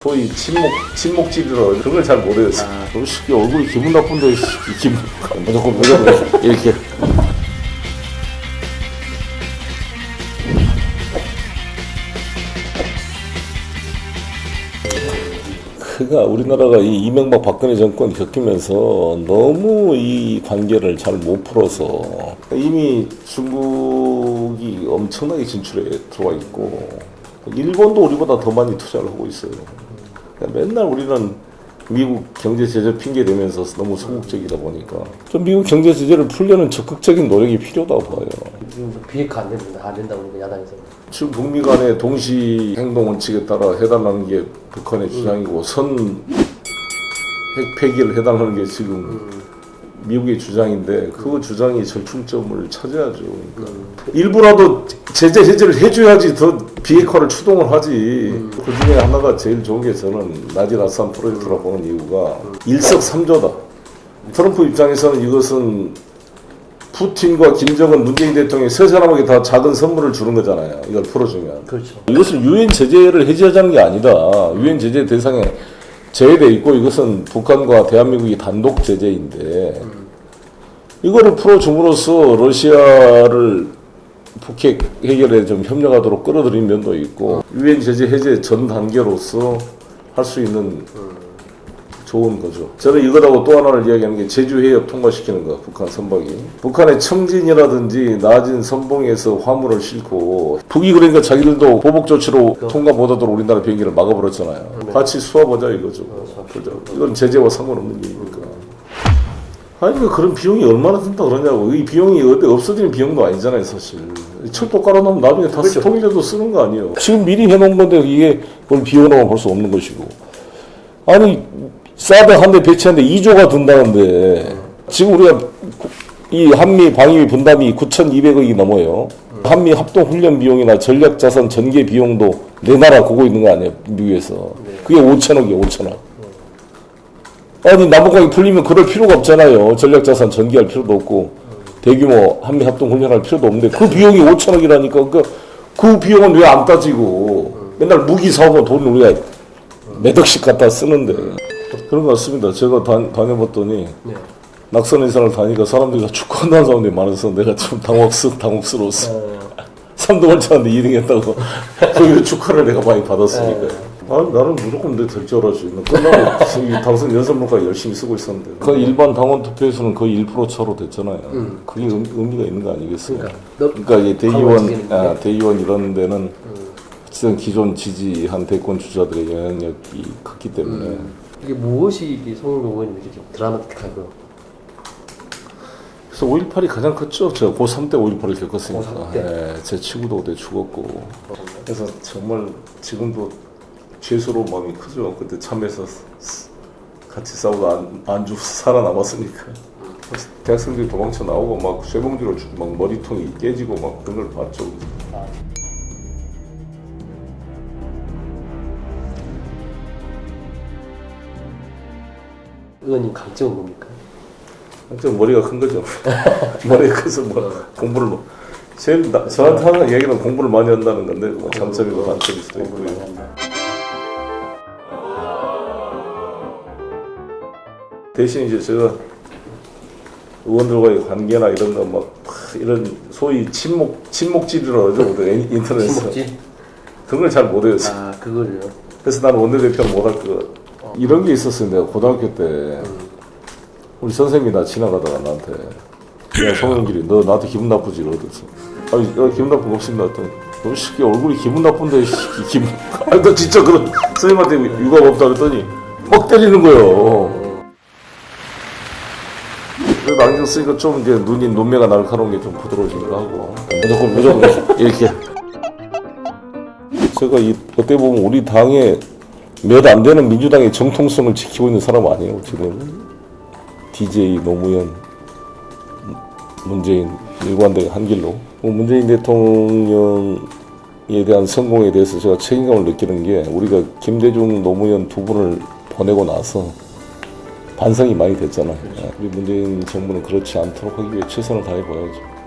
소위 침묵질이라 그런 걸 잘 못해요. 너무 쉽게 얼굴이 기분 나쁜데 기분 무조건 이렇게. 그가 우리나라가 이 이명박 박근혜 정권 겪으면서 너무 이 관계를 잘 못 풀어서 이미 중국이 엄청나게 진출해 들어와 있고 일본도 우리보다 더 많이 투자를 하고 있어요. 그러니까 맨날 우리는 미국 경제 제재 핑계 대면서 너무 소극적이다 보니까 좀 미국 경제 제재를 풀려는 적극적인 노력이 필요하다고 봐요. 지금 비핵화 안 된다고 그러니까 야당에서. 지금 북미 간의 동시 행동 원칙에 따라 해달라는 게 북한의 주장이고 선 핵 폐기를 해달라는 게 지금 미국의 주장인데 그 주장이 절충점을 찾아야죠. 그러니까 일부라도 제재 해제를 해줘야지 더 비핵화를 추동을 하지. 그 중에 하나가 제일 좋은 게 저는 나질 아산 프로젝트라고 보는 이유가 일석삼조다. 트럼프 입장에서는 이것은 푸틴과 김정은, 문재인 대통령이 세 사람에게 다 작은 선물을 주는 거잖아요. 이걸 풀어주면. 그렇죠. 이것을 유엔 제재를 해제하자는 게 아니다. 유엔 제재 대상에 제외돼 있고 이것은 북한과 대한민국이 단독 제재인데 이거를 풀어줌으로써 러시아를 북핵 해결에 좀 협력하도록 끌어들인 면도 있고 유엔 제재 해제 전 단계로서 할 수 있는 좋은 거죠. 저는 이거라고 또 하나를 이야기하는 게 제주해협 통과시키는 거, 북한 선박이. 북한의 청진이라든지 낮은 선봉에서 화물을 싣고 북이 그러니까 자기들도 보복 조치로 통과 못하도록 우리나라 비행기를 막아버렸잖아요. 같이 수화보자 이거죠. 그죠? 이건 제재와 상관없는 일이니까. 아니 그런 비용이 얼마나 든다 그러냐고. 이 비용이 어디 없어지는 비용도 아니잖아요, 사실. 철도 깔아놓으면 나중에 다 그렇죠. 통일해도 쓰는 거 아니에요. 지금 미리 해놓은 건데 이게 그걸 비용으로 볼 수 없는 것이고. 아니 사드 한 대 배치하는데 2조가 든다는데 지금 우리가 이 한미 방위 분담이 9,200억이 넘어요. 한미 합동 훈련 비용이나 전략 자산 전개 비용도 내 나라 보고 있는 거 아니에요, 미국에서. 그게 5천억이에요, 5천억. 아니 남북관계 풀리면 그럴 필요가 없잖아요. 전략 자산 전개할 필요도 없고 대규모 한미 합동 훈련할 필요도 없는데 그 비용이 5천억이라니까 그 비용은 왜 안 따지고 맨날 무기 사오면 돈 우리가 몇 억씩 갖다 쓰는데. 그런 것 같습니다. 제가 다녀봤더니 낙선 행사를 다니까 사람들이 다 축구한다는 사람들이 많아서 내가 좀 당혹스러웠어. 삼동을 쳤는데 2등 했다고. 거기서 축하를 내가 많이 받았으니까. 나는 무조건 내 될 줄 알았지. 끝나고 당선 연설문까지 열심히 쓰고 있었는데. 그 일반 당원 투표에서는 거의 1% 차로 됐잖아요. 그게 의미가 있는 거 아니겠어요? 그러니까 이제 대의원 이런 데는 어쨌든 기존 지지한 대권 주자들의 영향력이 컸기 때문에. 이게 무엇이 송영길 의원님 이렇게 좀 드라마틱하고? 그래서 5.18이 가장 컸죠. 제가 고3 때 5.18을 겪었으니까. 고3 때? 네, 제 친구도 그때 죽었고. 그래서 정말 지금도 죄스러운 마음이 크죠. 그때 참여해서 같이 싸우고 안 죽고 살아남았으니까. 대학생들이 도망쳐 나오고 막 쇠봉지로 막 머리통이 깨지고 막 그런 걸 봤죠. 의원님 강점은 뭡니까? 좀 머리가 큰 거죠. 머리가 커서 뭐 공부를 제일 저한테 하는 얘기는 공부를 많이 한다는 건데 뭐 장점이고 단점일 수도 있고요. 대신 이제 제가 의원들과의 관계나 이런 거 막 이런 소위 침묵질이라고 하죠. 인터넷에서. 침묵질? 그런 걸 잘 못해요. 그걸요? 그래서 나는 원내대표는 못할 거. 이런 게 있었어요. 내가 고등학교 때 우리 선생님이 나 지나가다가 나한테 야 송영길이 너 나한테 기분 나쁘지 이러더랬어. 아니 기분 나쁜 거 없습니다 했더니 너무 쉽게 얼굴이 기분 나쁜데 기분 아니 너 진짜 그런 선생님한테 유감 없다 그랬더니 막 때리는 거예요. 그래도 안경 쓰니까 좀 이제 눈매가 날카로운 게 좀 부드러워지기도 하고 무조건 이렇게 제가 어떻게 보면 우리 당의 몇 안 되는 민주당의 정통성을 지키고 있는 사람 아니에요, 지금. DJ, 노무현, 문재인, 일관되게 한 길로. 문재인 대통령에 대한 성공에 대해서 제가 책임감을 느끼는 게 우리가 김대중, 노무현 두 분을 보내고 나서 반성이 많이 됐잖아요. 우리 문재인 정부는 그렇지 않도록 하기 위해 최선을 다해봐야죠.